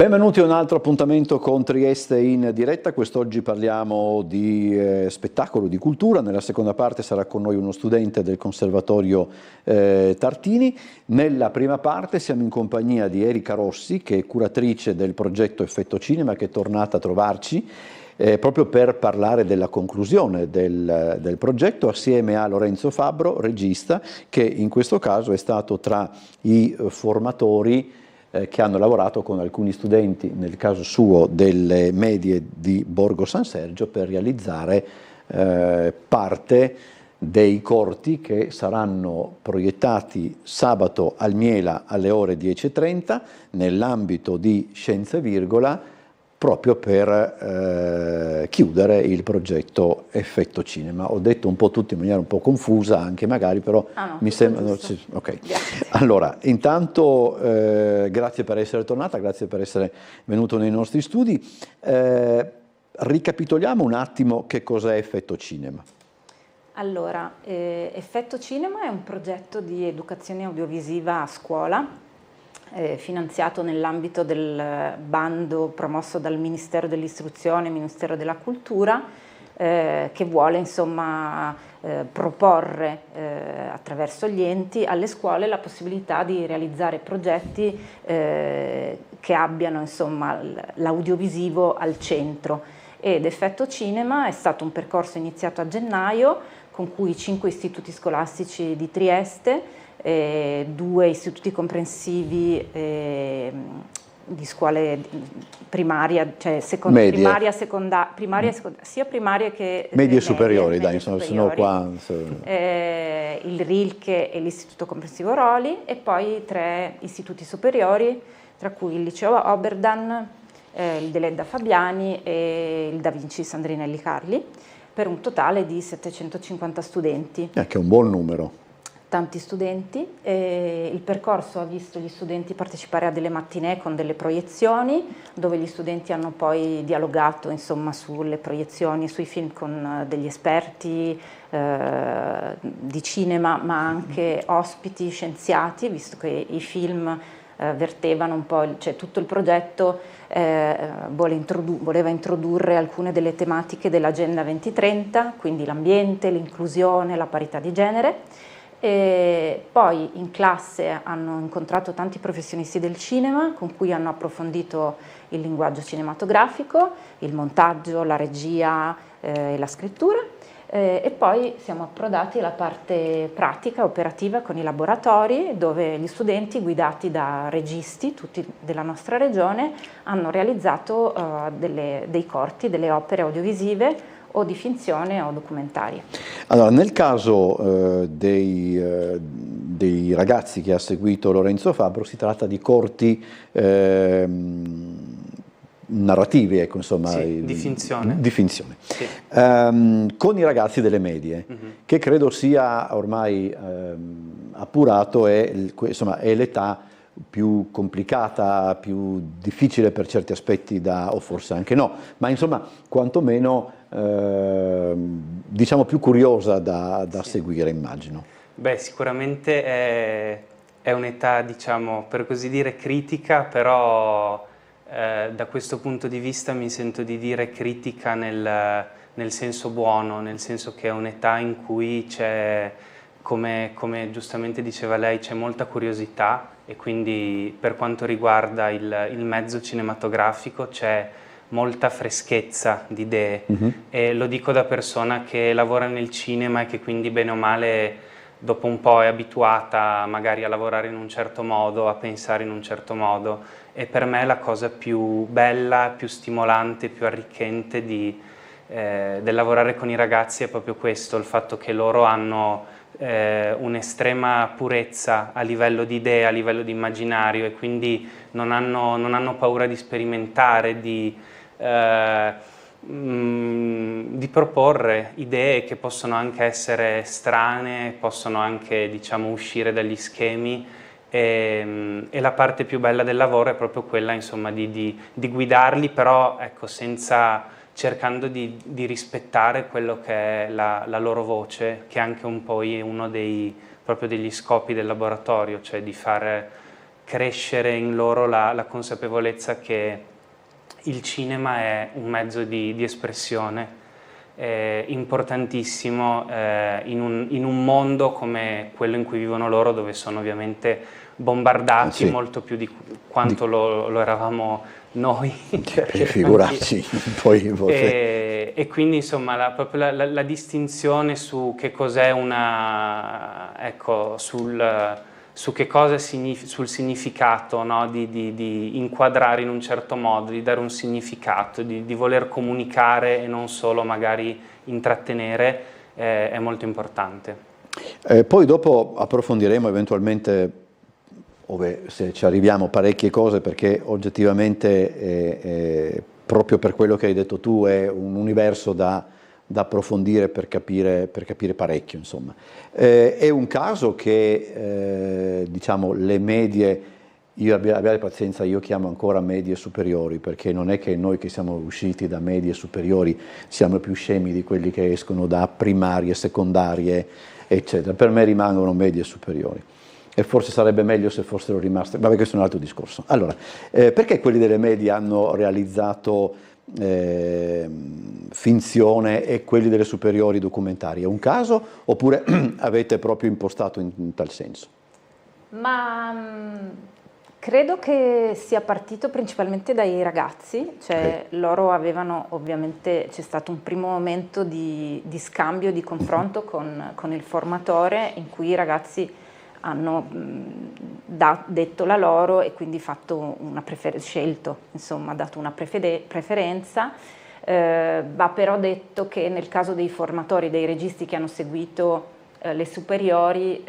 Benvenuti a un altro appuntamento con Trieste in diretta. Quest'oggi parliamo di spettacolo, di cultura. Nella seconda parte sarà con noi uno studente del Conservatorio Tartini. Nella prima parte siamo in compagnia di Erika Rossi, che è curatrice del progetto Effetto Cinema, che è tornata a trovarci proprio per parlare della conclusione del progetto, assieme a Lorenzo Fabbro, regista, che in questo caso è stato tra i formatori che hanno lavorato con alcuni studenti, nel caso suo delle medie di Borgo San Sergio, per realizzare parte dei corti che saranno proiettati sabato al Miela alle ore 10:30 nell'ambito di Scienza e Virgola, proprio per chiudere il progetto Effetto Cinema. Ho detto un po' tutto in maniera un po' confusa anche magari, però no, mi sembra... Ok. Allora, intanto grazie per essere tornata, grazie per essere venuto nei nostri studi. Ricapitoliamo un attimo che cos'è Effetto Cinema. Allora, Effetto Cinema è un progetto di educazione audiovisiva a scuola, finanziato nell'ambito del bando promosso dal Ministero dell'Istruzione e Ministero della Cultura, che vuole insomma proporre attraverso gli enti alle scuole la possibilità di realizzare progetti che abbiano insomma l'audiovisivo al centro. Ed Effetto Cinema è stato un percorso iniziato a gennaio con cui 5 istituti scolastici di Trieste, 2 istituti comprensivi di scuole primaria, cioè primaria, sia primarie che medie superiori, dai, insomma, superiori, qua il Rilke e l'Istituto Comprensivo Roli, e poi 3 istituti superiori, tra cui il Liceo Oberdan, il Deledda Fabiani e il Da Vinci Sandrinelli Carli, per un totale di 750 studenti. Che è un buon numero. Tanti studenti. Il percorso ha visto gli studenti partecipare a delle mattinée con delle proiezioni, dove gli studenti hanno poi dialogato insomma sulle proiezioni e sui film con degli esperti di cinema, ma anche ospiti scienziati, visto che i film vertevano un po', cioè tutto il progetto voleva introdurre alcune delle tematiche dell'Agenda 2030, quindi l'ambiente, l'inclusione, la parità di genere. E poi in classe hanno incontrato tanti professionisti del cinema con cui hanno approfondito il linguaggio cinematografico, il montaggio, la regia e la scrittura, e poi siamo approdati alla parte pratica, operativa, con i laboratori, dove gli studenti, guidati da registi, tutti della nostra regione, hanno realizzato dei corti, delle opere audiovisive o di finzione o documentarie. Allora, nel caso dei ragazzi che ha seguito Lorenzo Fabbro, si tratta di corti narrativi, ecco, insomma, sì, di finzione. Di finzione. Sì. Con i ragazzi delle medie, che credo sia ormai appurato, insomma, è l'età più complicata, più difficile per certi aspetti o forse anche no, ma insomma quantomeno diciamo più curiosa da sì. seguire, immagino. Beh, sicuramente è un'età, diciamo, per così dire, critica, però da questo punto di vista mi sento di dire critica nel senso buono, nel senso che è un'età in cui c'è, come giustamente diceva lei, c'è molta curiosità, e quindi per quanto riguarda il mezzo cinematografico c'è molta freschezza di idee, e lo dico da persona che lavora nel cinema e che quindi bene o male dopo un po' è abituata magari a lavorare in un certo modo, a pensare in un certo modo, e per me la cosa più bella, più stimolante, più arricchente del lavorare con i ragazzi è proprio questo, il fatto che loro hanno un'estrema purezza a livello di idee, a livello di immaginario, e quindi non hanno paura di sperimentare, di proporre idee che possono anche essere strane, possono anche, diciamo, uscire dagli schemi, e la parte più bella del lavoro è proprio quella, insomma, di guidarli, però ecco, cercando di rispettare quello che è la loro voce, che è anche un po' uno proprio degli scopi del laboratorio, cioè di fare crescere in loro la consapevolezza che il cinema è un mezzo di espressione importantissimo in un mondo come quello in cui vivono loro, dove sono ovviamente bombardati molto più di quanto lo eravamo noi. Figurarsi. E quindi insomma proprio la distinzione su che cos'è su che cosa sul significato, no? di inquadrare in un certo modo, di dare un significato, di voler comunicare e non solo magari intrattenere, è molto importante. Poi dopo approfondiremo eventualmente, se ci arriviamo, parecchie cose, perché oggettivamente proprio per quello che hai detto tu è un universo da approfondire per capire parecchio, insomma. È un caso che diciamo le medie, abbiate pazienza, io chiamo ancora medie superiori, perché non è che noi che siamo usciti da medie superiori siamo più scemi di quelli che escono da primarie, secondarie, eccetera. Per me rimangono medie superiori. E forse sarebbe meglio se fossero rimaste, vabbè, questo è un altro discorso. Allora, perché quelli delle medie hanno realizzato finzione e quelli delle superiori documentari? È un caso oppure avete proprio impostato in tal senso? Ma credo che sia partito principalmente dai ragazzi, cioè loro avevano, ovviamente c'è stato un primo momento di scambio, di confronto con il formatore, in cui i ragazzi hanno detto la loro e quindi fatto scelto, insomma, dato una preferenza. Va però detto che nel caso dei formatori, dei registi che hanno seguito le superiori,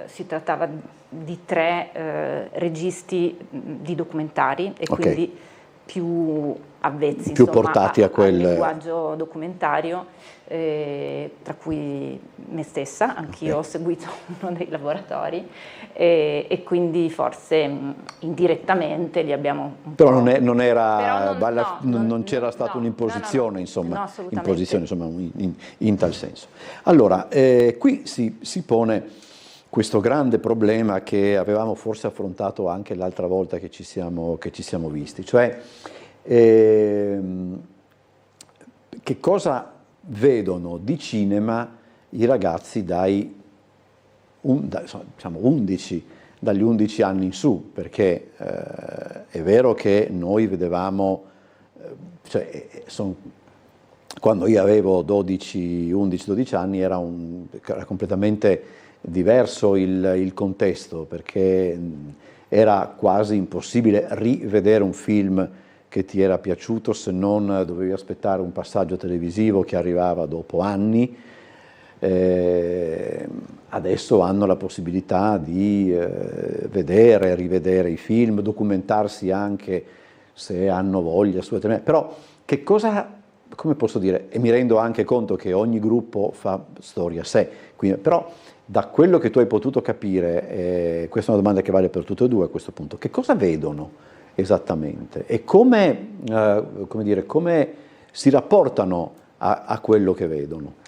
si trattava di 3 registi di documentari e quindi più avvezzi, più insomma, portati a quel linguaggio documentario, tra cui me stessa, anch'io ho seguito uno dei laboratori e quindi forse indirettamente li abbiamo un però po'. non c'era stata stata un'imposizione, insomma, assolutamente. imposizione, insomma, in tal senso. Allora, qui si pone questo grande problema che avevamo forse affrontato anche l'altra volta che ci siamo visti, cioè che cosa vedono di cinema i ragazzi dagli 11 anni in su, perché è vero che noi vedevamo, quando io avevo 11-12 anni era completamente diverso il contesto, perché era quasi impossibile rivedere un film che ti era piaciuto se non dovevi aspettare un passaggio televisivo che arrivava dopo anni. Adesso hanno la possibilità di vedere, rivedere i film, documentarsi anche se hanno voglia, però che cosa, come posso dire, e mi rendo anche conto che ogni gruppo fa storia a sé, quindi, però da quello che tu hai potuto capire, questa è una domanda che vale per tutte e due a questo punto, che cosa vedono esattamente e come si rapportano a quello che vedono?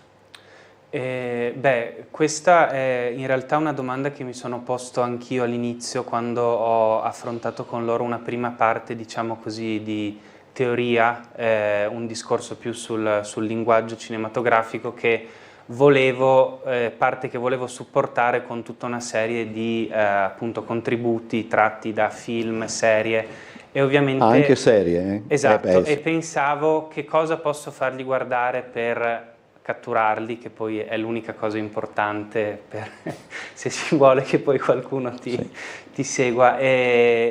Questa è in realtà una domanda che mi sono posto anch'io all'inizio, quando ho affrontato con loro una prima parte, diciamo così, di teoria, un discorso più sul linguaggio cinematografico parte che volevo supportare con tutta una serie di appunto contributi tratti da film, serie e ovviamente anche serie. Esatto, e pensavo che cosa posso fargli guardare per catturarli, che poi è l'unica cosa importante se si vuole che poi qualcuno ti segua.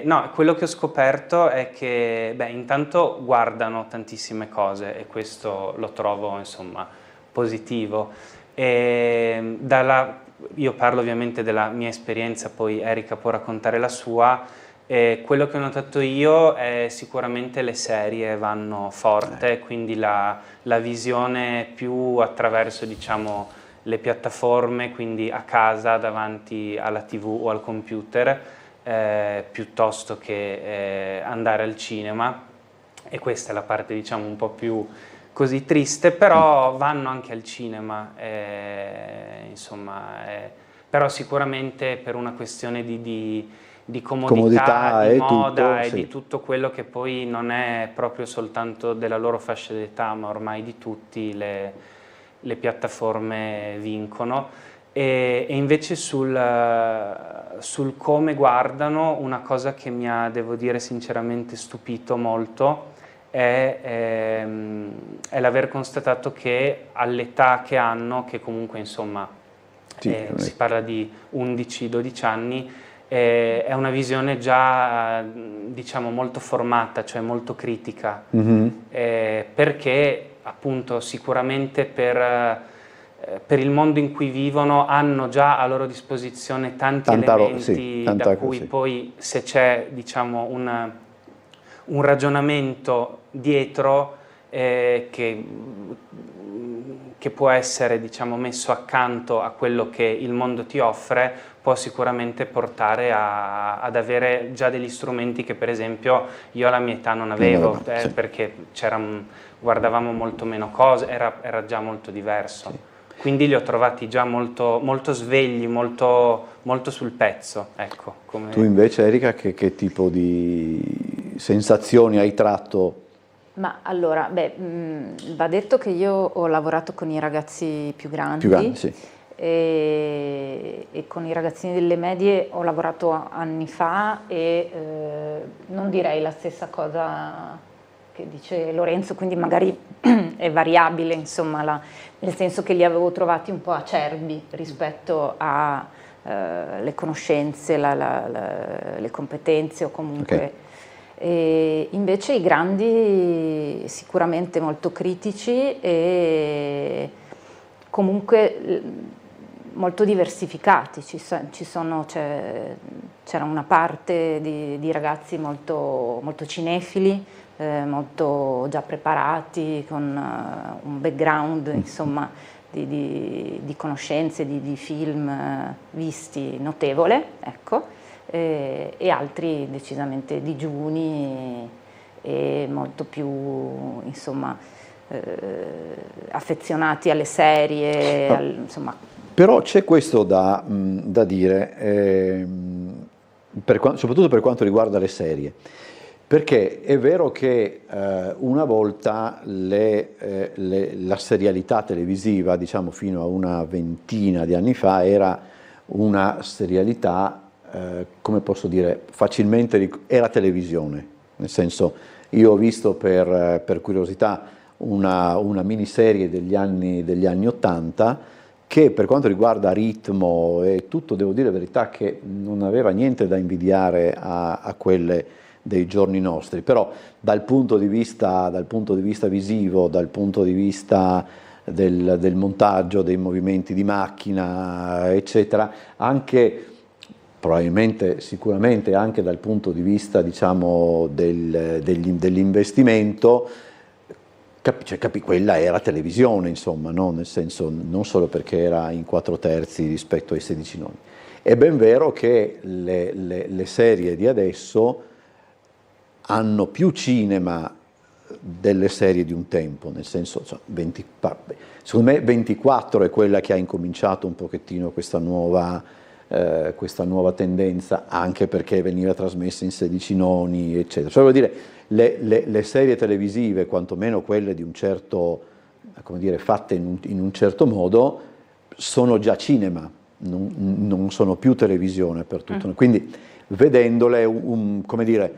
No, quello che ho scoperto è che intanto guardano tantissime cose e questo lo trovo, insomma, positivo. Io parlo ovviamente della mia esperienza, poi Erika può raccontare la sua. Quello che ho notato io è sicuramente le serie vanno forte, quindi la visione più attraverso, diciamo, le piattaforme, quindi a casa davanti alla TV o al computer, piuttosto che andare al cinema, e questa è la parte, diciamo, un po' più così triste, però vanno anche al cinema, insomma, però sicuramente per una questione di di comodità, di moda tutto, e sì. di tutto quello che poi non è proprio soltanto della loro fascia d'età, ma ormai di tutti le piattaforme vincono. E invece sul come guardano, una cosa che mi ha, devo dire sinceramente, stupito molto è l'aver constatato che all'età che hanno, che comunque insomma Sì, si parla di 11-12 anni, è una visione già diciamo molto formata, cioè molto critica, perché appunto sicuramente per il mondo in cui vivono hanno già a loro disposizione tanti elementi da cui poi, se c'è diciamo un ragionamento dietro che può essere diciamo messo accanto a quello che il mondo ti offre, può sicuramente portare ad avere già degli strumenti che per esempio io alla mia età non avevo, sì. perché guardavamo molto meno cose, era già molto diverso. Sì. Quindi li ho trovati già molto, molto svegli, molto, molto sul pezzo. Ecco, Tu invece, Erika, che tipo di sensazioni hai tratto? Ma allora, va detto che io ho lavorato con i ragazzi più grandi, sì. e con i ragazzini delle medie ho lavorato anni fa e non direi la stessa cosa che dice Lorenzo, quindi magari è variabile, insomma, nel senso che li avevo trovati un po' acerbi rispetto alle conoscenze, le competenze o comunque... Okay. E invece i grandi sicuramente molto critici e comunque molto diversificati, c'era una parte di ragazzi molto, molto cinefili, molto già preparati, con un background insomma di conoscenze, di film visti notevole, ecco. E altri decisamente digiuni e molto più insomma affezionati alle serie, insomma. Però c'è questo da dire, soprattutto per quanto riguarda le serie, perché è vero che una volta la serialità televisiva, diciamo fino a una ventina di anni fa, era una serialità come posso dire, facilmente era televisione, nel senso io ho visto per curiosità una miniserie degli anni 80 che per quanto riguarda ritmo e tutto devo dire la verità che non aveva niente da invidiare a quelle dei giorni nostri, però dal punto di vista visivo, dal punto di vista del montaggio, dei movimenti di macchina eccetera, anche probabilmente, sicuramente anche dal punto di vista diciamo, dell'investimento, quella era televisione, insomma, no? Nel senso non solo perché era in 4/3 rispetto ai 16 noni. È ben vero che le serie di adesso hanno più cinema delle serie di un tempo, nel senso, secondo me 24 è quella che ha incominciato un pochettino questa nuova tendenza, anche perché veniva trasmessa in 16 noni, eccetera. Cioè, vuol dire, le serie televisive, quantomeno quelle di un certo, come dire, fatte in un certo modo, sono già cinema, non sono più televisione per tutto. Quindi, vedendole, come dire,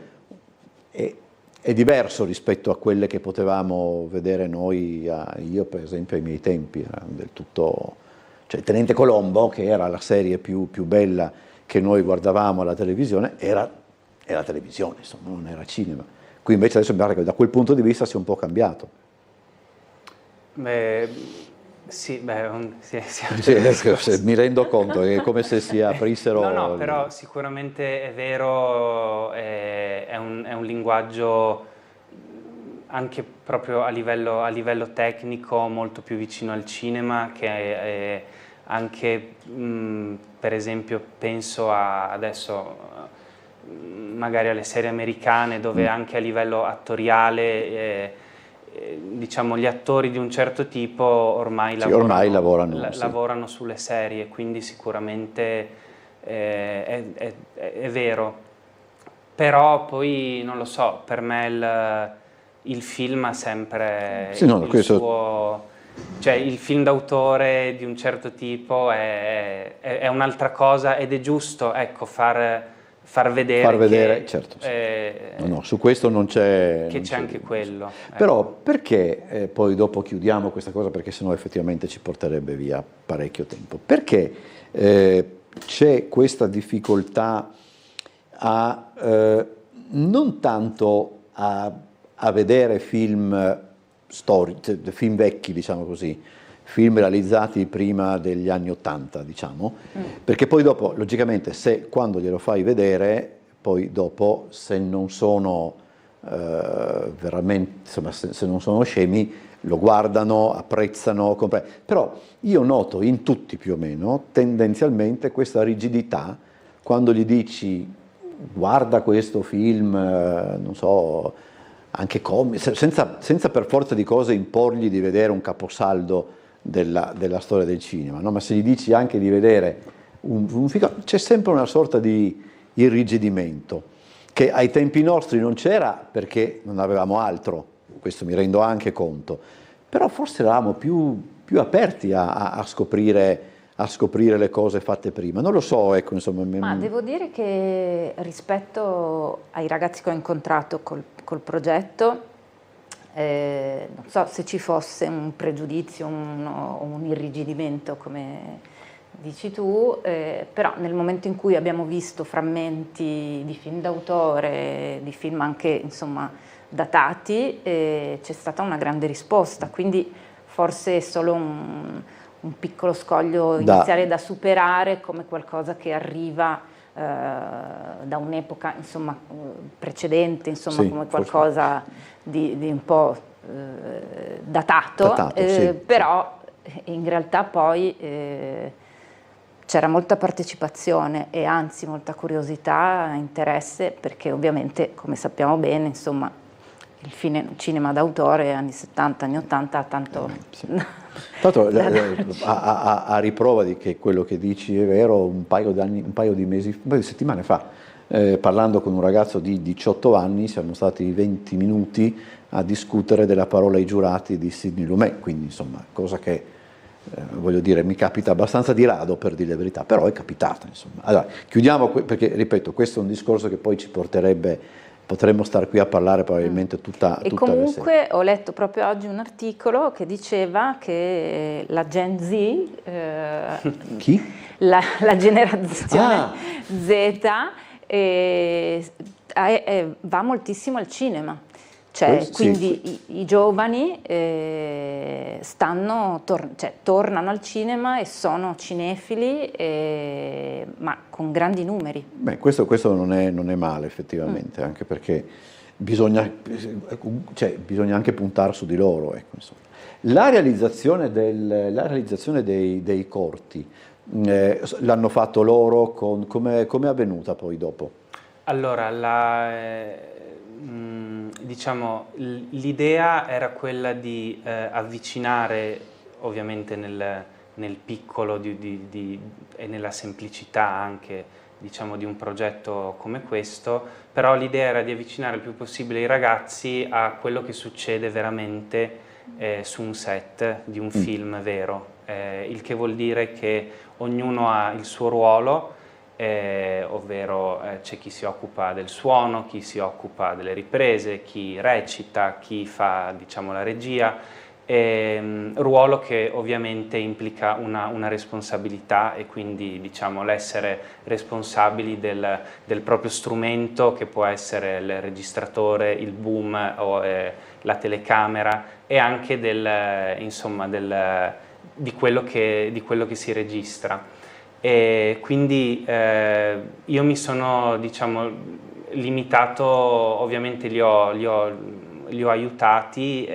è diverso rispetto a quelle che potevamo vedere noi, io per esempio ai miei tempi, era del tutto... Cioè Tenente Colombo, che era la serie più bella che noi guardavamo alla televisione, era televisione, insomma, non era cinema. Qui invece adesso mi pare che da quel punto di vista sia un po' cambiato. Sì, mi rendo conto, è come se si aprissero... No, però sicuramente è vero, è un linguaggio anche proprio a livello tecnico molto più vicino al cinema, che è anche, per esempio, penso adesso magari alle serie americane, dove anche a livello attoriale diciamo gli attori di un certo tipo ormai lavorano sulle serie, quindi sicuramente è vero, però poi non lo so, per me il film ha sempre il suo... Cioè il film d'autore di un certo tipo è un'altra cosa ed è giusto, ecco, far vedere che, certo, sì. No, su questo non c'è... Che c'è anche quello. Però perché, poi dopo chiudiamo questa cosa perché sennò effettivamente ci porterebbe via parecchio tempo, perché c'è questa difficoltà non tanto a vedere film film vecchi, diciamo così, film realizzati prima degli anni '80, diciamo, perché poi dopo, logicamente, quando glielo fai vedere, poi dopo, se non sono veramente, insomma, se non sono scemi, lo guardano, apprezzano, però io noto in tutti più o meno, tendenzialmente, questa rigidità, quando gli dici guarda questo film, non so, anche senza per forza di cose imporgli di vedere un caposaldo della storia del cinema, no? Ma se gli dici anche di vedere un film, c'è sempre una sorta di irrigidimento, che ai tempi nostri non c'era perché non avevamo altro, questo mi rendo anche conto, però forse eravamo più aperti a scoprire le cose fatte prima. Non lo so, ecco, insomma. Ma devo dire che rispetto ai ragazzi che ho incontrato col progetto, non so se ci fosse un pregiudizio, un irrigidimento, come dici tu, però nel momento in cui abbiamo visto frammenti di film d'autore, di film anche, insomma, datati, c'è stata una grande risposta, quindi forse è solo un piccolo scoglio iniziale da superare, come qualcosa che arriva da un'epoca, insomma, precedente, insomma, sì, come qualcosa di un po' datato, sì, però in realtà poi c'era molta partecipazione e anzi molta curiosità, interesse, perché ovviamente, come sappiamo bene, insomma, il cinema d'autore anni 70, anni 80 ha tanto... Sì. Tra l'altro, a riprova di che quello che dici è vero, un paio di settimane fa, parlando con un ragazzo di 18 anni, siamo stati 20 minuti a discutere della parola ai giurati di Sidney Lumet, quindi insomma, cosa che, voglio dire, mi capita abbastanza di rado, per dire la verità, però è capitata, insomma. Allora, chiudiamo, perché, ripeto, questo è un discorso che poi ci porterebbe... Potremmo stare qui a parlare probabilmente tutta e comunque ho letto proprio oggi un articolo che diceva che la Gen Z, chi? La generazione Z va moltissimo al cinema. Cioè, quindi sì. I giovani tornano al cinema e sono cinefili, ma con grandi numeri. Beh, questo non è male effettivamente, anche perché bisogna anche puntare su di loro. Ecco, insomma. La realizzazione dei corti, l'hanno fatto loro, come è avvenuta poi dopo? Allora, diciamo, l'idea era quella di avvicinare, ovviamente nel piccolo e nella semplicità anche, diciamo, di un progetto come questo, però l'idea era di avvicinare il più possibile i ragazzi a quello che succede veramente su un set di un film vero, il che vuol dire che ognuno ha il suo ruolo, ovvero c'è chi si occupa del suono, chi si occupa delle riprese, chi recita, chi fa, diciamo, la regia, ruolo che ovviamente implica una responsabilità e quindi, diciamo, l'essere responsabili del proprio strumento, che può essere il registratore, il boom o la telecamera, e anche di quello che si registra. E quindi io mi sono, diciamo, limitato, ovviamente li ho aiutati,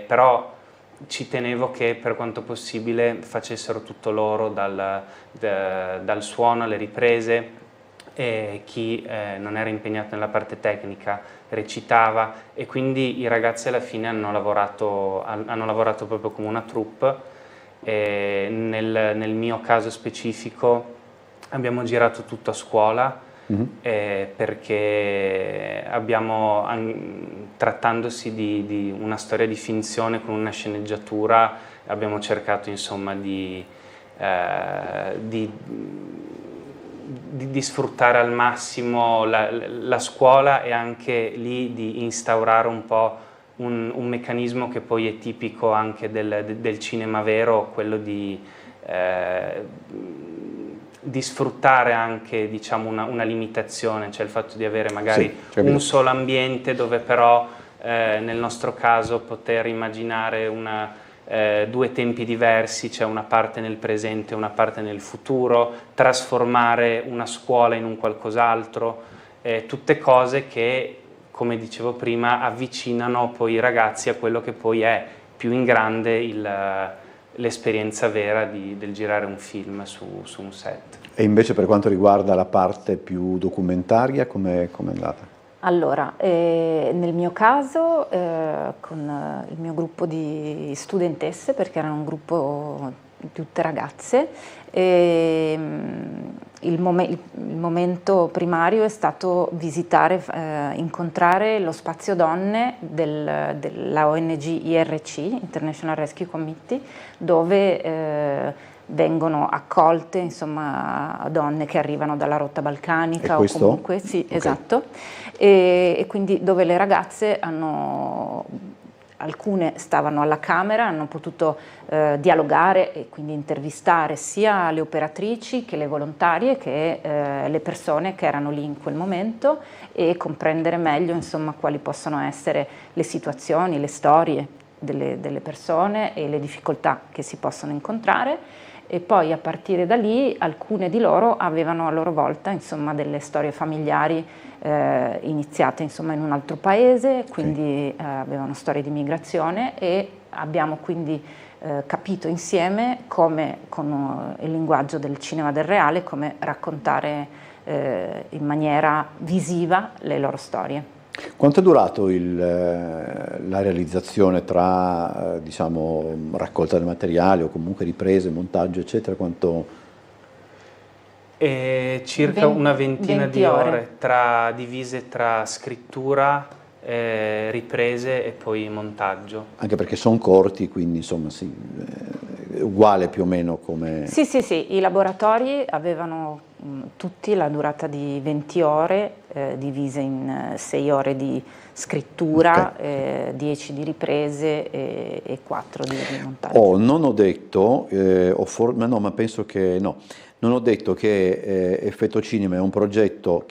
però ci tenevo che per quanto possibile facessero tutto loro, dal suono alle riprese, e chi non era impegnato nella parte tecnica recitava, e quindi i ragazzi alla fine hanno lavorato proprio come una troupe. Nel mio caso specifico Abbiamo girato tutto a scuola. Perché trattandosi di una storia di finzione con una sceneggiatura, abbiamo cercato insomma di sfruttare al massimo la scuola e anche lì di instaurare un po' un meccanismo che poi è tipico anche del cinema vero, quello di sfruttare anche, diciamo, una limitazione, cioè il fatto di avere magari un solo ambiente dove però nel nostro caso poter immaginare due tempi diversi, cioè una parte nel presente e una parte nel futuro, trasformare una scuola in un qualcos'altro, tutte cose che, come dicevo prima, avvicinano poi i ragazzi a quello che poi è più in grande l'esperienza vera del girare un film su un set. E invece per quanto riguarda la parte più documentaria, com'è andata? Allora, nel mio caso con il mio gruppo di studentesse, perché era un gruppo di tutte ragazze, il momento primario è stato visitare, incontrare lo spazio donne della ONG IRC, International Rescue Committee, dove vengono accolte, insomma, donne che arrivano dalla rotta balcanica o comunque, sì, okay. Esatto, e quindi dove le ragazze alcune stavano alla camera, hanno potuto dialogare e quindi intervistare sia le operatrici che le volontarie che le persone che erano lì in quel momento e comprendere meglio, insomma, quali possono essere le situazioni, le storie delle persone e le difficoltà che si possono incontrare. E poi a partire da lì alcune di loro avevano a loro volta, insomma, delle storie familiari iniziate, insomma, in un altro paese, quindi avevano storie di migrazione e abbiamo quindi capito insieme come, con il linguaggio del cinema del reale, come raccontare in maniera visiva le loro storie. Quanto è durato la realizzazione tra, diciamo, raccolta del materiale o comunque riprese, montaggio, eccetera? Quanto? Circa una ventina di ore divise tra scrittura, riprese e poi montaggio. Anche perché sono corti, quindi insomma sì, uguale più o meno come... Sì, i laboratori avevano tutti la durata di 20 ore, divise in 6 ore di scrittura, 10 di riprese e 4 di montaggio. Non ho detto, ma penso che no, non ho detto che Effetto Cinema è un progetto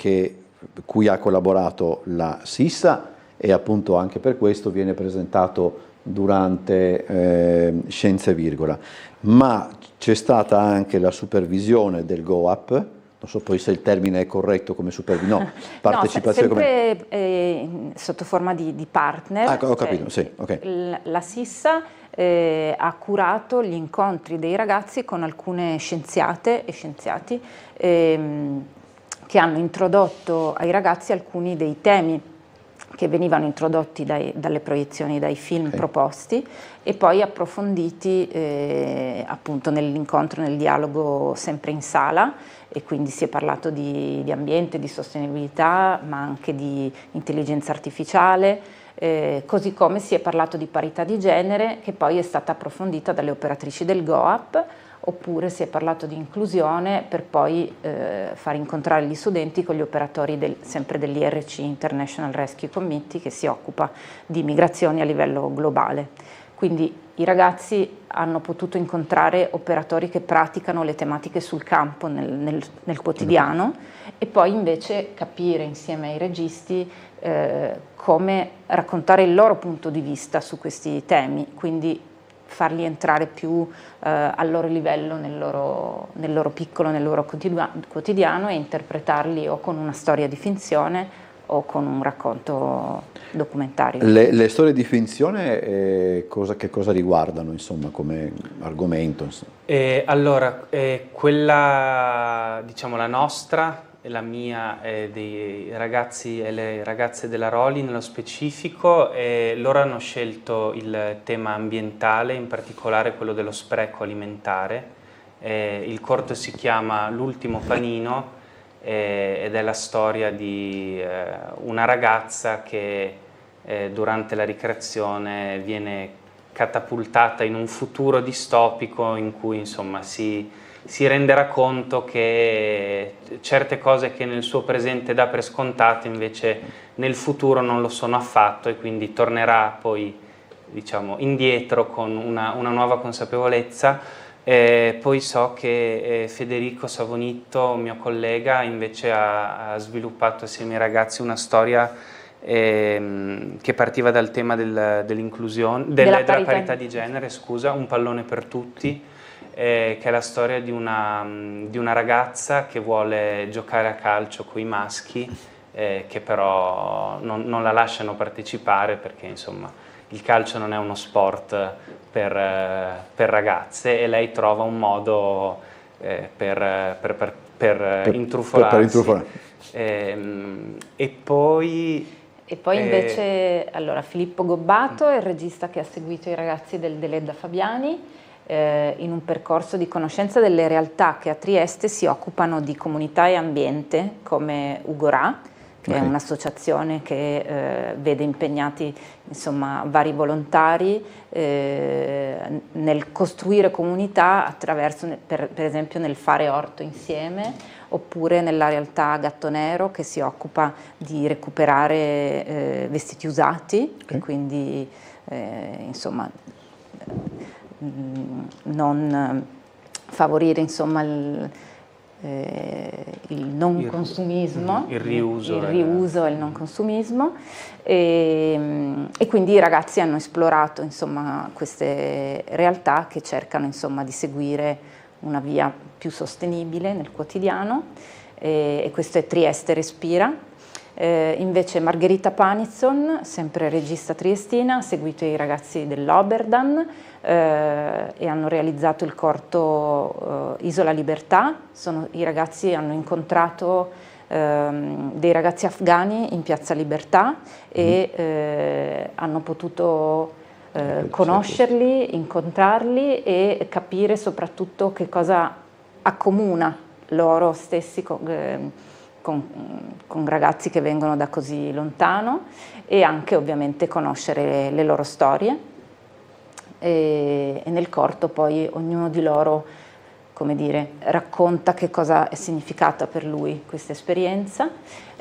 cui ha collaborato la SISSA e appunto anche per questo viene presentato durante Scienze Virgola, ma c'è stata anche la supervisione del GOAP, non so poi se il termine è corretto come supervisione, no, partecipazione no, sempre sotto forma di partner. Ah, ho capito, sì, ok. La SISSA ha curato gli incontri dei ragazzi con alcune scienziate e scienziati che hanno introdotto ai ragazzi alcuni dei temi che venivano introdotti dalle proiezioni, dai film proposti e poi approfonditi appunto nell'incontro, nel dialogo sempre in sala, e quindi si è parlato di ambiente, di sostenibilità, ma anche di intelligenza artificiale, così come si è parlato di parità di genere, che poi è stata approfondita dalle operatrici del GOAP, oppure si è parlato di inclusione per poi far incontrare gli studenti con gli operatori sempre dell'IRC, International Rescue Committee, che si occupa di migrazioni a livello globale. Quindi i ragazzi hanno potuto incontrare operatori che praticano le tematiche sul campo nel quotidiano e poi invece capire insieme ai registi come raccontare il loro punto di vista su questi temi, quindi farli entrare più al loro livello, nel loro piccolo, nel loro quotidiano e interpretarli o con una storia di finzione o con un racconto documentario. Le storie di finzione che cosa riguardano, insomma, come argomento? Allora, quella, diciamo, la nostra e la mia dei ragazzi e le ragazze della Roli nello specifico, loro hanno scelto il tema ambientale, in particolare quello dello spreco alimentare, Il corto si chiama L'ultimo panino ed è la storia di una ragazza che durante la ricreazione viene catapultata in un futuro distopico in cui insomma si renderà conto che certe cose che nel suo presente dà per scontate invece nel futuro non lo sono affatto, e quindi tornerà poi, diciamo, indietro con una nuova consapevolezza. Poi so che Federico Savonitto, mio collega, invece ha sviluppato assieme ai ragazzi una storia che partiva dal tema dell'inclusione, della parità di genere, scusa, Un pallone per tutti, che è la storia di una ragazza che vuole giocare a calcio con i maschi, che però non la lasciano partecipare perché insomma il calcio non è uno sport per ragazze, e lei trova un modo per intrufolarsi. E poi invece, allora, Filippo Gobbato è il regista che ha seguito i ragazzi del Deledda Fabiani in un percorso di conoscenza delle realtà che a Trieste si occupano di comunità e ambiente, come Ugorà, che è un'associazione che vede impegnati insomma vari volontari nel costruire comunità attraverso, per esempio, nel fare orto insieme, oppure nella realtà Gattonero che si occupa di recuperare vestiti usati, e quindi insomma non favorire insomma il non consumismo, il riuso e il non consumismo, e quindi i ragazzi hanno esplorato insomma queste realtà che cercano insomma di seguire una via più sostenibile nel quotidiano, e questo è Trieste Respira. Invece Margherita Panizon, sempre regista triestina, ha seguito i ragazzi dell'Oberdan e hanno realizzato il corto Isola Libertà. I ragazzi hanno incontrato dei ragazzi afghani in Piazza Libertà e hanno potuto conoscerli, incontrarli e capire soprattutto che cosa accomuna loro stessi con ragazzi che vengono da così lontano, e anche ovviamente conoscere le loro storie. E nel corto poi ognuno di loro, come dire, racconta che cosa è significata per lui questa esperienza.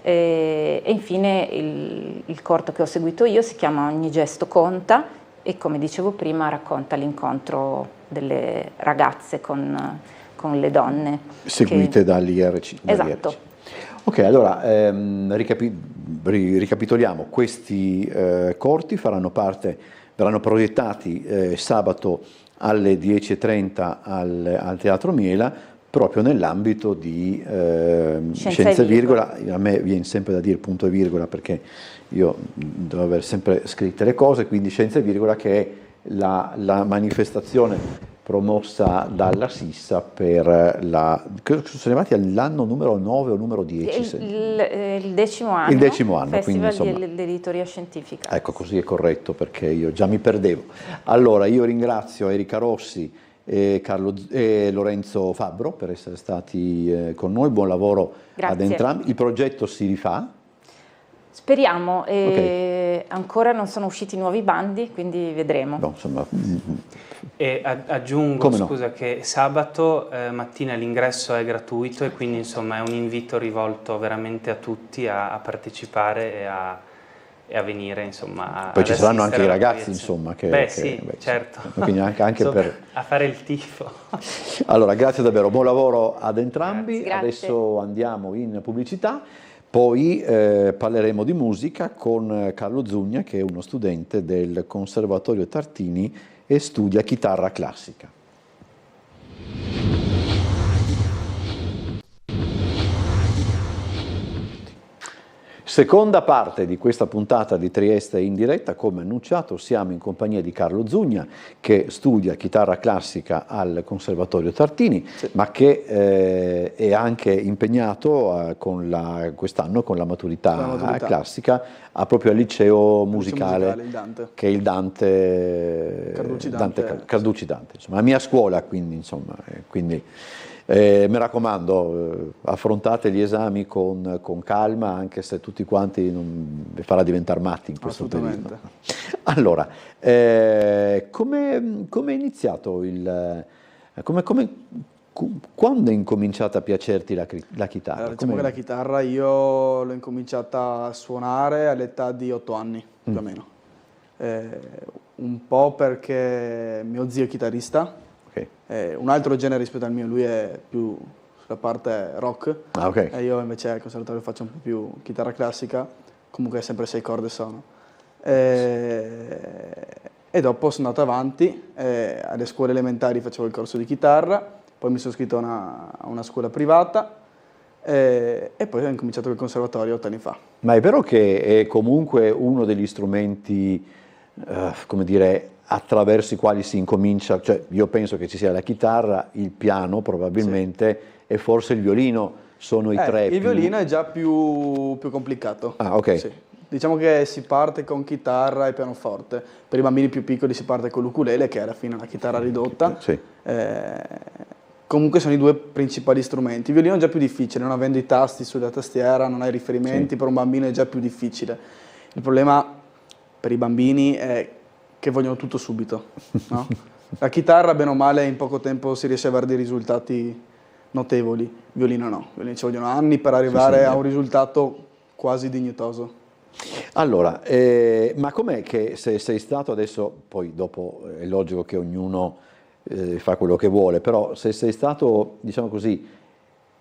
E infine il corto che ho seguito io si chiama Ogni gesto conta, e come dicevo prima racconta l'incontro delle ragazze con le donne seguite dall'IRC. Esatto. Ok, allora ricapitoliamo. Questi corti verranno proiettati sabato alle 10:30 al Teatro Miela, proprio nell'ambito di Scienza e Virgola. A me viene sempre da dire punto e virgola perché io devo aver sempre scritte le cose, quindi Scienza e Virgola, che è la manifestazione promossa dalla Sissa per credo che sono arrivati all'anno numero 9 o numero 10. Il 10° anno. Il 10° anno, Festival quindi insomma, dell'editoria scientifica. Ecco, così è corretto perché io già mi perdevo. Allora, io ringrazio Erika Rossi e Lorenzo Fabbro per essere stati con noi. Buon lavoro ad entrambi. Il progetto si rifà? Speriamo, ancora non sono usciti nuovi bandi, quindi vedremo. No, insomma. E aggiungo, scusa, che sabato mattina l'ingresso è gratuito, e quindi insomma è un invito rivolto veramente a tutti a partecipare e a venire, insomma. Poi ci saranno anche i ragazzi, insomma. Certo. Quindi anche insomma, per a fare il tifo. Allora, grazie davvero, buon lavoro ad entrambi. Grazie. Adesso andiamo in pubblicità. Poi parleremo di musica con Carlo Zugna, che è uno studente del Conservatorio Tartini e studia chitarra classica. Seconda parte di questa puntata di Trieste in diretta. Come annunciato, siamo in compagnia di Carlo Zugna, che studia chitarra classica al Conservatorio Tartini, ma che è anche impegnato quest'anno con la maturità classica proprio al liceo musicale, il Dante. che è il Dante Carducci Dante, insomma, la mia scuola, quindi, insomma, quindi mi raccomando, affrontate gli esami con calma, anche se tutti quanti non vi farà diventare matti in questo periodo. Allora, come è iniziato quando è incominciata a piacerti la chitarra? Allora, diciamo che la chitarra io l'ho incominciata a suonare all'età di 8 anni, più o meno. Un po' perché mio zio è chitarrista, un altro genere rispetto al mio, lui è più sulla parte rock, e io invece al conservatorio faccio un po' più chitarra classica, comunque sempre 6 corde sono. E dopo sono andato avanti, alle scuole elementari facevo il corso di chitarra, poi mi sono iscritto a una scuola privata e poi ho incominciato col conservatorio 8 anni fa. Ma è vero che è comunque uno degli strumenti, come dire, attraverso i quali si incomincia, cioè io penso che ci sia la chitarra, il piano probabilmente e forse il violino sono i tre. Il violino è già più complicato. Ah, ok. Sì. Diciamo che si parte con chitarra e pianoforte. Per i bambini più piccoli si parte con l'ukulele, che è alla fine una chitarra ridotta. Sì. Comunque sono i due principali strumenti. Il violino è già più difficile, non avendo i tasti sulla tastiera, non hai riferimenti, per un bambino è già più difficile. Il problema per i bambini è che vogliono tutto subito, no? La chitarra, bene o male, in poco tempo si riesce ad avere dei risultati notevoli. Il violino no. Il violino ci vogliono anni per arrivare a un risultato quasi dignitoso. Allora, ma com'è che sei stato adesso, poi dopo è logico che ognuno fa quello che vuole, però se sei stato, diciamo così,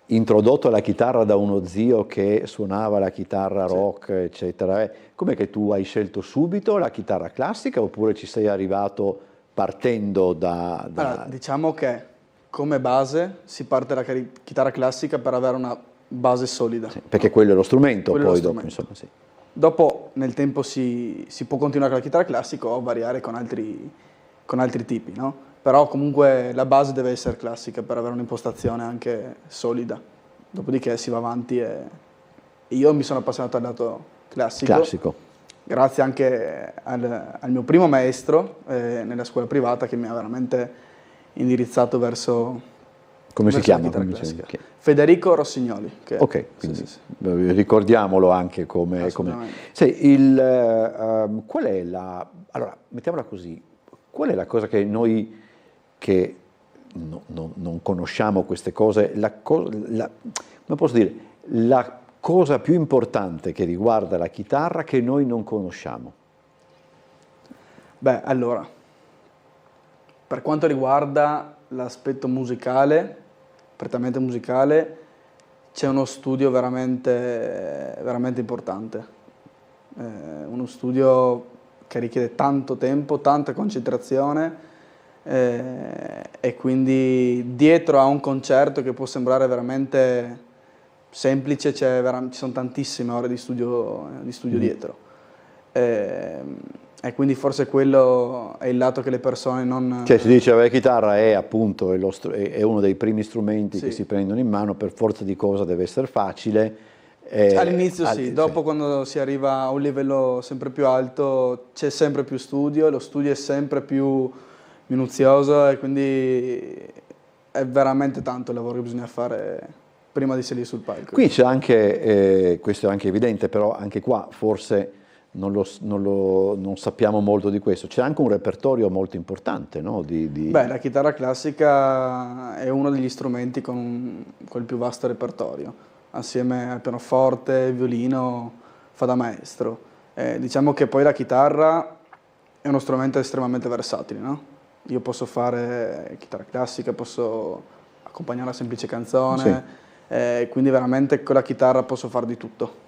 introdotto alla chitarra da uno zio che suonava la chitarra rock, eccetera, com'è che tu hai scelto subito la chitarra classica oppure ci sei arrivato partendo da... Allora, diciamo che come base si parte dalla chitarra classica per avere una base solida. Sì, perché quello è lo strumento, quello poi è lo dopo, strumento. insomma, sì. Dopo nel tempo si può continuare con la chitarra classica o variare con altri tipi, no? Però comunque la base deve essere classica per avere un'impostazione anche solida. Dopodiché si va avanti e io mi sono appassionato al lato classico. Grazie anche al mio primo maestro nella scuola privata che mi ha veramente indirizzato verso... Come si chiama? Federico Rossignoli. Ok, quindi ricordiamolo anche come... Sì, qual è la... Allora, mettiamola così, qual è la cosa che noi che non conosciamo queste cose, come posso dire, la cosa più importante che riguarda la chitarra che noi non conosciamo? Beh, allora, per quanto riguarda l'aspetto musicale, prettamente musicale, c'è uno studio veramente, veramente importante, uno studio che richiede tanto tempo, tanta concentrazione e quindi dietro a un concerto che può sembrare veramente semplice ci sono tantissime ore di studio dietro. E quindi forse quello è il lato che le persone non... Cioè si dice che la chitarra è appunto è uno dei primi strumenti che si prendono in mano, per forza di cosa deve essere facile. All'inizio sì, dopo quando si arriva a un livello sempre più alto c'è sempre più studio, lo studio è sempre più minuzioso e quindi è veramente tanto il lavoro che bisogna fare prima di salire sul palco. Qui c'è anche, questo è anche evidente, però anche qua forse non sappiamo molto di questo, c'è anche un repertorio molto importante, no? Beh, la chitarra classica è uno degli strumenti con il più vasto repertorio, assieme al pianoforte, il violino, fa da maestro. Diciamo che poi la chitarra è uno strumento estremamente versatile, no? Io posso fare chitarra classica, posso accompagnare una semplice canzone, quindi veramente con la chitarra posso fare di tutto.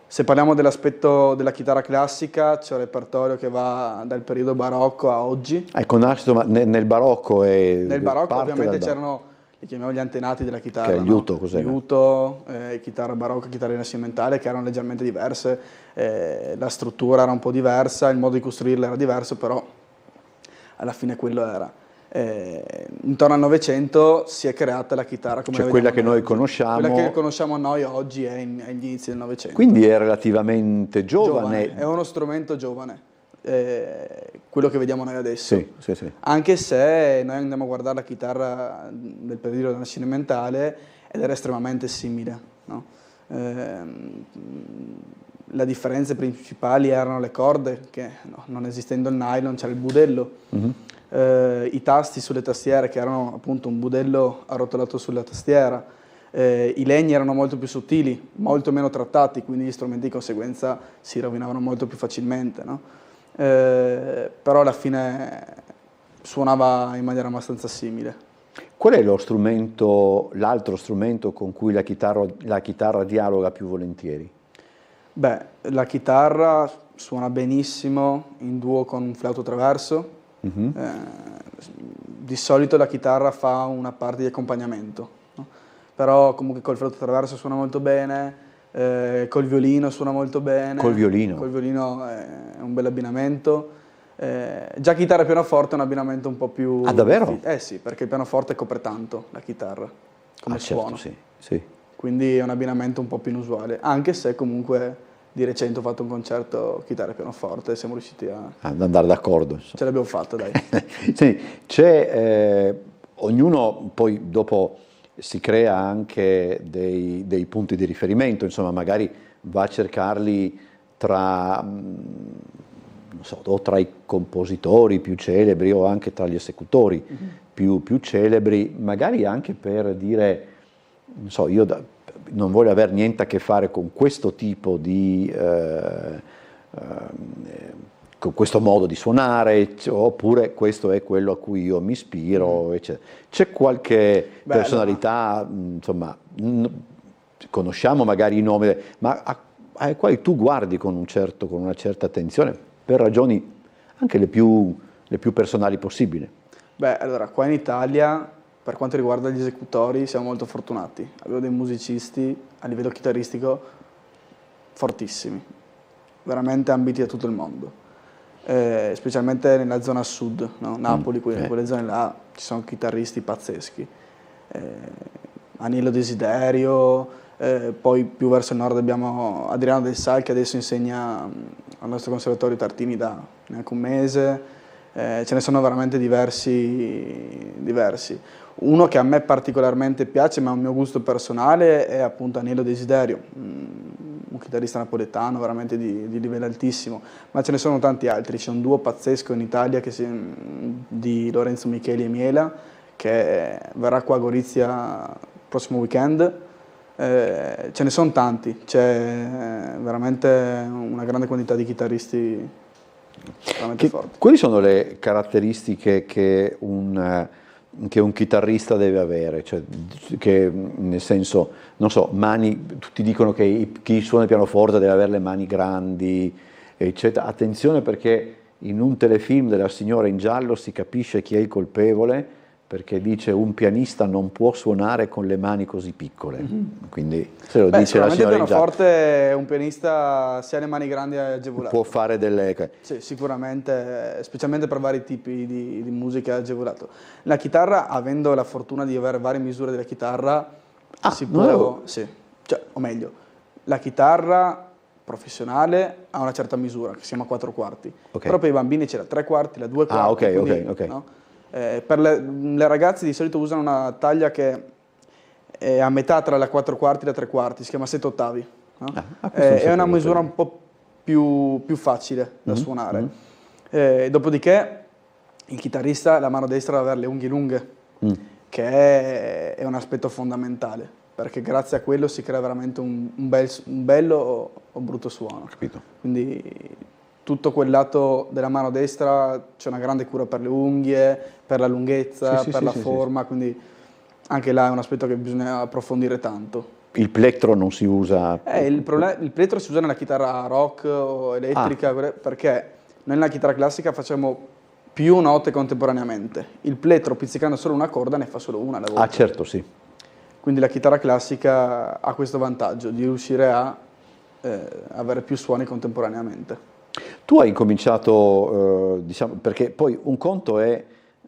Se parliamo dell'aspetto della chitarra classica, c'è un repertorio che va dal periodo barocco a oggi. Ecco, nasce nel barocco e... Nel barocco ovviamente c'erano, li chiamiamo gli antenati della chitarra. Che è il liuto, cos'è? Liuto, chitarra barocca, chitarra rinascimentale, che erano leggermente diverse, la struttura era un po' diversa, il modo di costruirla era diverso, però alla fine quello era. Intorno al Novecento si è creata la chitarra come Cioè la quella vediamo che noi oggi. conosciamo. Quella che conosciamo noi oggi è agli inizi del Novecento. Quindi è relativamente giovane. È uno strumento giovane, quello che vediamo noi adesso. Sì, sì, sì. Anche se noi andiamo a guardare la chitarra del periodo rinascimentale ed era estremamente simile, no? Le differenze principali erano le corde, che non esistendo il nylon c'era il budello, i tasti sulle tastiere che erano appunto un budello arrotolato sulla tastiera, i legni erano molto più sottili, molto meno trattati, quindi gli strumenti di conseguenza si rovinavano molto più facilmente, no? Però alla fine suonava in maniera abbastanza simile. Qual è l'altro strumento con cui la chitarra dialoga più volentieri? Beh, la chitarra suona benissimo in duo con un flauto traverso. Di solito la chitarra fa una parte di accompagnamento, no? Però comunque col flauto traverso suona molto bene, col violino suona molto bene. Col violino? Col violino è un bel abbinamento. Già chitarra e pianoforte è un abbinamento un po' più... Ah, davvero? Sì, perché il pianoforte copre tanto la chitarra come suono. Certo, sì. Quindi è un abbinamento un po' più inusuale, anche se comunque di recente ho fatto un concerto chitarra e pianoforte e siamo riusciti ad andare d'accordo. Ce l'abbiamo fatta, dai. Sì, c'è, ognuno poi dopo si crea anche dei punti di riferimento, insomma magari va a cercarli tra, non so, o tra i compositori più celebri o anche tra gli esecutori più celebri, magari anche per dire, non so, io non voglio avere niente a che fare con questo tipo di, con questo modo di suonare, oppure questo è quello a cui io mi ispiro, eccetera. C'è qualche personalità, insomma, conosciamo magari i nomi, ma ai quali tu guardi con una certa attenzione, per ragioni anche le più personali possibili? Beh, allora, qua in Italia, per quanto riguarda gli esecutori, siamo molto fortunati. Abbiamo dei musicisti a livello chitarristico fortissimi, veramente ambiti a tutto il mondo, specialmente nella zona sud, no? Napoli, quelle zone là, ci sono chitarristi pazzeschi. Anello Desiderio, poi più verso il nord abbiamo Adriano Del Sal che adesso insegna al nostro conservatorio Tartini da neanche un mese. Ce ne sono veramente diversi. Uno che a me particolarmente piace, ma è un mio gusto personale, è appunto Anello Desiderio, un chitarrista napoletano veramente di livello altissimo, ma ce ne sono tanti altri. C'è un duo pazzesco in Italia di Lorenzo Micheli e Miela, che verrà qua a Gorizia il prossimo weekend. Ce ne sono tanti, c'è veramente una grande quantità di chitarristi veramente forti. Quali sono le caratteristiche che un chitarrista deve avere? Cioè, che, nel senso, non so, tutti dicono che chi suona il pianoforte deve avere le mani grandi, eccetera. Attenzione, perché in un telefilm della Signora in giallo si capisce chi è il colpevole, perché dice un pianista non può suonare con le mani così piccole, quindi se lo dice la Signora in giallo. Sicuramente un pianista, se ha le mani grandi, è agevolato. Può fare delle... Sì, sicuramente, specialmente per vari tipi di musica è agevolato. La chitarra, avendo la fortuna di avere varie misure della chitarra, si può... Sì, cioè, o meglio, la chitarra professionale ha una certa misura, che si chiama 4 quarti. Però per i bambini c'è la 3 quarti, la 2 quarti. Ok. No? Per le ragazze di solito usano una taglia che è a metà tra la 4 quarti e la 3 quarti, si chiama 7 ottavi. No? È una misura un po' più facile da suonare. Dopodiché il chitarrista, la mano destra, deve avere le unghie lunghe, che è un aspetto fondamentale, perché grazie a quello si crea veramente un bello o brutto suono. Capito. Quindi tutto quel lato della mano destra c'è una grande cura per le unghie, per la lunghezza, per la forma, quindi anche là è un aspetto che bisogna approfondire tanto. Il plettro non si usa? Il plettro si usa nella chitarra rock o elettrica, perché noi nella chitarra classica facciamo più note contemporaneamente. Il plettro, pizzicando solo una corda, ne fa solo una alla volta. Ah, certo, sì. Quindi la chitarra classica ha questo vantaggio di riuscire a avere più suoni contemporaneamente. Tu hai incominciato, diciamo, perché poi un conto è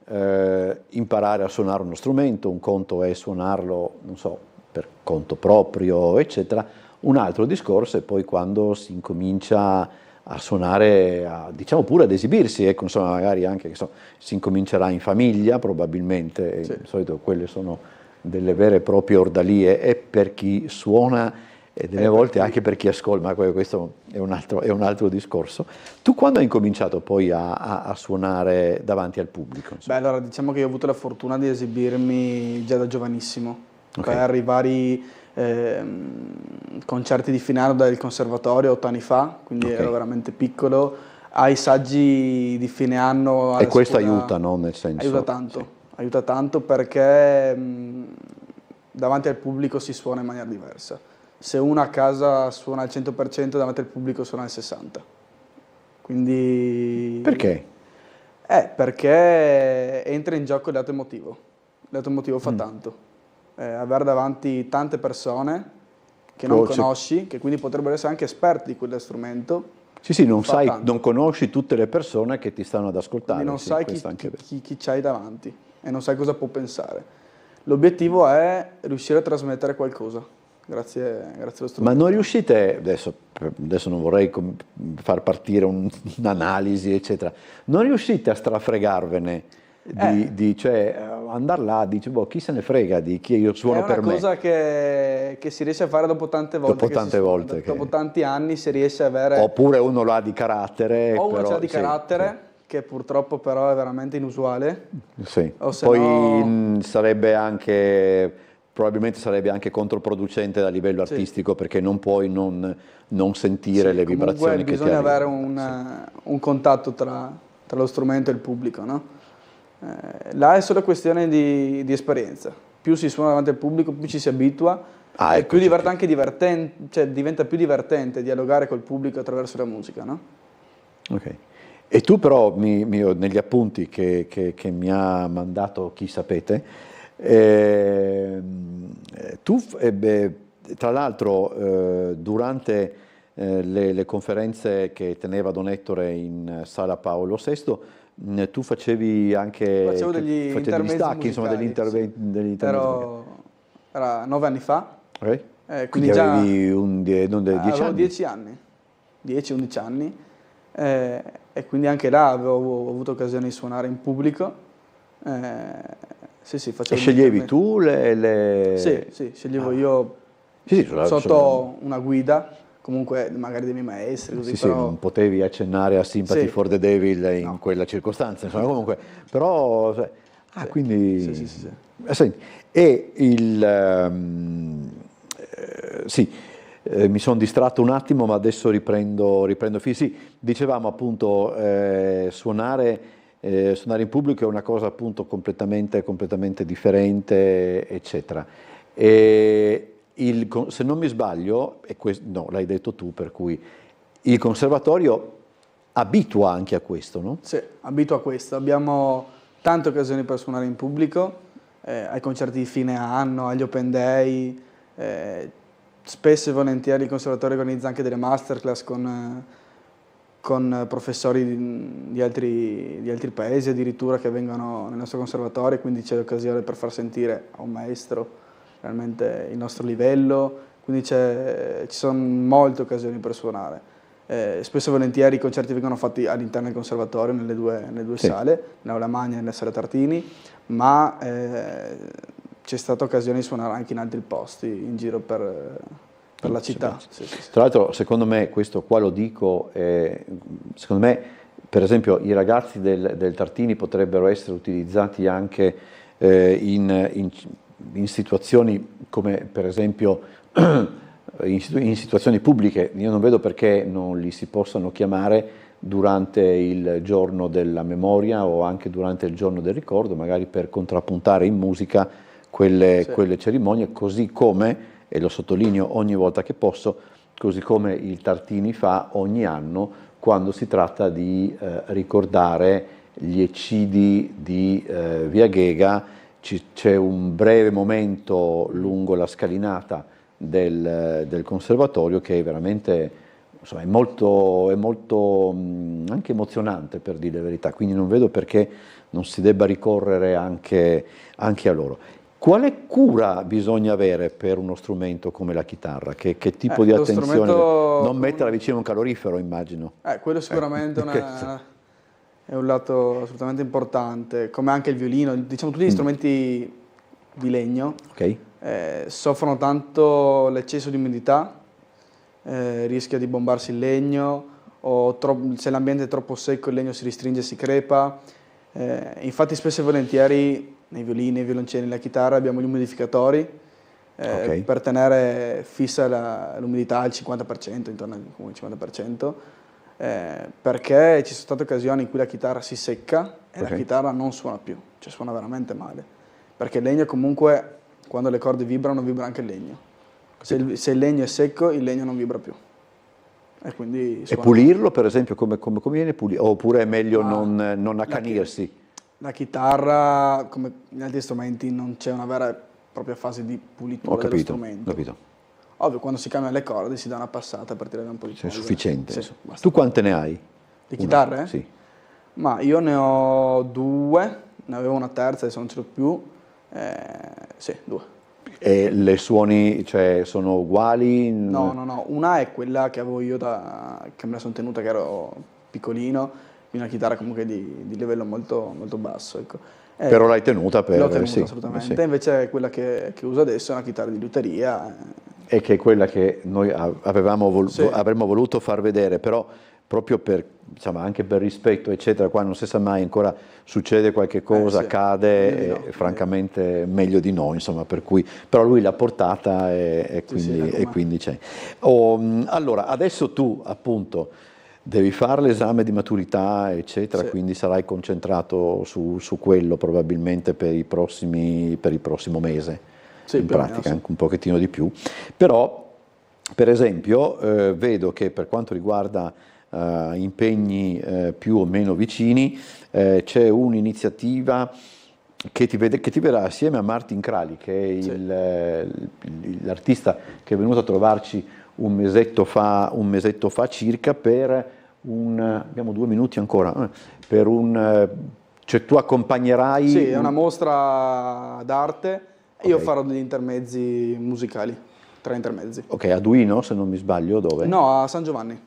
imparare a suonare uno strumento, un conto è suonarlo, non so, per conto proprio, eccetera. Un altro discorso è poi quando si incomincia a suonare, diciamo pure ad esibirsi, ecco, insomma, magari anche si incomincerà in famiglia probabilmente, Sì. di solito quelle sono delle vere e proprie ordalie, e per chi suona e delle volte anche per chi ascolta, ma questo è un altro discorso. Tu quando hai incominciato poi a suonare davanti al pubblico? Beh, allora diciamo che io ho avuto la fortuna di esibirmi già da giovanissimo, per i vari concerti di fine anno del conservatorio 8 anni fa, quindi ero veramente piccolo, ai saggi di fine anno. E questo aiuta, no? Nel senso, aiuta tanto, aiuta tanto perché davanti al pubblico si suona in maniera diversa. Se uno a casa suona al 100%, davanti al pubblico suona al 60%. Quindi... Perché? Perché entra in gioco il lato emotivo. Il lato emotivo fa tanto. Avere davanti tante persone che non conosci, che quindi potrebbero essere anche esperti di quello strumento. Sì, non conosci tutte le persone che ti stanno ad ascoltare. Quindi non sai chi c'hai davanti e non sai cosa può pensare. L'obiettivo è riuscire a trasmettere qualcosa. Grazie allo strumento. Ma non riuscite, adesso non vorrei far partire un'analisi, eccetera, non riuscite a strafregarvene, cioè andare là, dici, chi se ne frega di chi io suono per me? È una cosa che si riesce a fare dopo tante volte. Dopo tanti anni si riesce a avere... Oppure uno lo ha di carattere. O uno ce l'ha di carattere, che purtroppo però è veramente inusuale. Sì, poi probabilmente sarebbe anche controproducente a livello artistico, perché non puoi non sentire le vibrazioni che ti arrivano. Bisogna avere un contatto tra lo strumento e il pubblico, no? Là è solo questione di esperienza. Più si suona davanti al pubblico, più ci si abitua, e più diventa anche divertente, cioè diventa più divertente dialogare col pubblico attraverso la musica, no? Ok. E tu però, negli appunti che mi ha mandato Chi Sapete, tu, tra l'altro, durante le conferenze che teneva Don Ettore in Sala Paolo VI, tu facevi anche degli stacchi, insomma, degli interventi. Era 9 anni fa. Okay. Quindi già avevi 10 avevo anni? 10 anni, 10-11 anni, e quindi anche là avevo avuto occasione di suonare in pubblico. Sì, facevo. E sceglievi tu le... Sì, sceglievo io sotto una guida, comunque magari dei miei maestri, così. Sì, non potevi accennare a Sympathy for the Devil in quella circostanza, insomma, comunque, però... quindi... Sì. Senti, e mi sono distratto un attimo, ma adesso riprendo filo. Sì, dicevamo appunto, suonare in pubblico è una cosa appunto completamente differente, eccetera. E se non mi sbaglio, no, l'hai detto tu, per cui il conservatorio abitua anche a questo, no? Sì, abitua a questo. Abbiamo tante occasioni per suonare in pubblico, ai concerti di fine anno, agli open day, spesso e volentieri il conservatorio organizza anche delle masterclass con professori di altri paesi addirittura, che vengono nel nostro conservatorio, quindi c'è l'occasione per far sentire a un maestro realmente il nostro livello, quindi ci sono molte occasioni per suonare. Spesso e volentieri i concerti vengono fatti all'interno del conservatorio, nelle due sale, nell'Aula Magna e nella Sala Tartini, ma c'è stata occasione di suonare anche in altri posti in giro per la città. Sì. Tra l'altro, secondo me, questo qua lo dico, secondo me, per esempio, i ragazzi del Tartini potrebbero essere utilizzati anche in situazioni come, per esempio, in situazioni pubbliche. Io non vedo perché non li si possano chiamare durante il giorno della memoria o anche durante il giorno del ricordo, magari per contrappuntare in musica quelle cerimonie, così come, e lo sottolineo ogni volta che posso, così come il Tartini fa ogni anno quando si tratta di ricordare gli eccidi di Via Ghega. C'è un breve momento lungo la scalinata del conservatorio che è veramente, insomma, è molto anche emozionante, per dire la verità, quindi non vedo perché non si debba ricorrere anche a loro. Quale cura bisogna avere per uno strumento come la chitarra? Che tipo di attenzione? Non metterla vicino a un calorifero, immagino. Quello sicuramente è un lato assolutamente importante, come anche il violino, diciamo tutti gli strumenti di legno soffrono tanto l'eccesso di umidità, rischia di bombarsi il legno, o se l'ambiente è troppo secco il legno si ristringe e si crepa. Infatti spesso e volentieri nei violini, nei violoncelli, nella chitarra abbiamo gli umidificatori per tenere fissa l'umidità al 50%, intorno al 50%, perché ci sono state occasioni in cui la chitarra si secca e la chitarra non suona più, cioè suona veramente male, perché il legno comunque, quando le corde vibrano, vibra anche il legno. Se il legno è secco, il legno non vibra più. E quindi pulirlo, per esempio, come viene pulito? Oppure è meglio non accanirsi? La chitarra, come gli altri strumenti, non c'è una vera e propria fase di pulitura dello strumento. Ho capito. Ovvio, quando si cambiano le corde si dà una passata per tirare un po' di polvere. È sufficiente. Sì, tu quante ne hai? Di chitarre? Sì. Ma io ne ho 2, ne avevo una terza, adesso non ce l'ho più. Sì, 2. E le suoni, cioè, sono uguali? No. Una è quella che avevo io che me la sono tenuta che ero piccolino, quindi una chitarra comunque di livello molto, molto basso. Ecco. Però l'hai tenuta per... L'ho tenuta assolutamente, sì. Invece quella che uso adesso è una chitarra di luteria. E che è quella che noi avremmo voluto far vedere, però proprio per, insomma, anche per rispetto, eccetera, qua non si sa mai, ancora succede qualche cosa, accade, francamente meglio di no, insomma, per cui, però lui l'ha portata e quindi c'è. Allora, adesso tu, appunto, devi fare l'esame di maturità, eccetera, quindi sarai concentrato su quello probabilmente per il prossimo mese, in pratica, anche un pochettino di più. Però, per esempio, vedo che per quanto riguarda impegni più o meno vicini, c'è un'iniziativa che ti vedrà assieme a Martin Crali, che è l'artista che è venuto a trovarci un mesetto fa circa, per abbiamo 2 minuti ancora, cioè tu accompagnerai... Sì, è una mostra d'arte, io farò degli intermezzi musicali, 3 intermezzi. Ok, a Duino, se non mi sbaglio, dove? No, a San Giovanni.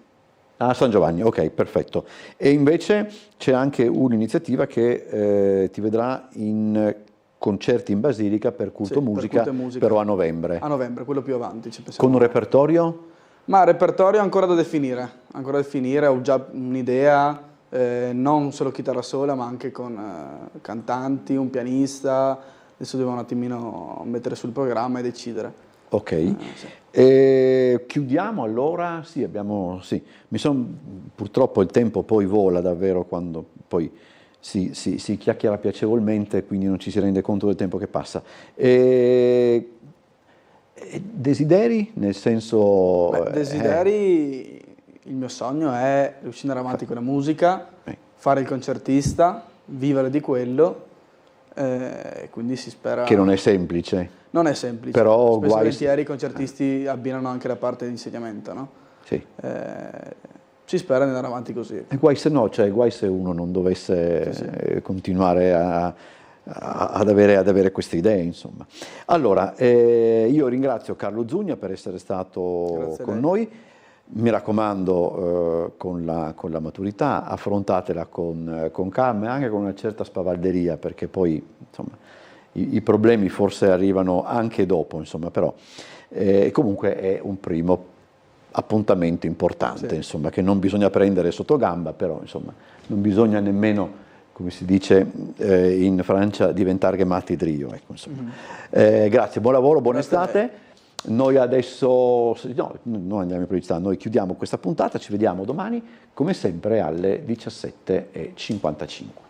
A San Giovanni, ok, perfetto. E invece c'è anche un'iniziativa che ti vedrà in concerti in Basilica per Culto Musica, però a novembre. A novembre, quello più avanti. Con un repertorio? Ma repertorio ancora da definire, ho già un'idea, non solo chitarra sola, ma anche con cantanti, un pianista, adesso devo un attimino mettere sul programma e decidere. Ok, sì. E chiudiamo allora, purtroppo il tempo poi vola davvero quando poi si chiacchiera piacevolmente, quindi non ci si rende conto del tempo che passa. Desideri, nel senso... Desideri, il mio sogno è riuscire ad andare avanti con la musica, fare il concertista, vivere di quello, quindi si spera... Che non è semplice. Non è semplice, però spesso volentieri i concertisti abbinano anche la parte di insegnamento, no? Sì. Si spera di andare avanti così. E guai se uno non dovesse continuare ad avere queste idee, insomma. Allora, io ringrazio Carlo Zugna per essere stato con noi. Mi raccomando, con la maturità, affrontatela con calma e anche con una certa spavalderia, perché poi, insomma, i problemi forse arrivano anche dopo, insomma, però comunque è un primo appuntamento importante, insomma, che non bisogna prendere sotto gamba, però, insomma, non bisogna nemmeno, come si dice in Francia, diventare matti drio, ecco, insomma. Grazie, buon lavoro, buona estate. Noi adesso, non andiamo in pubblicità, noi chiudiamo questa puntata, ci vediamo domani, come sempre alle 17:55.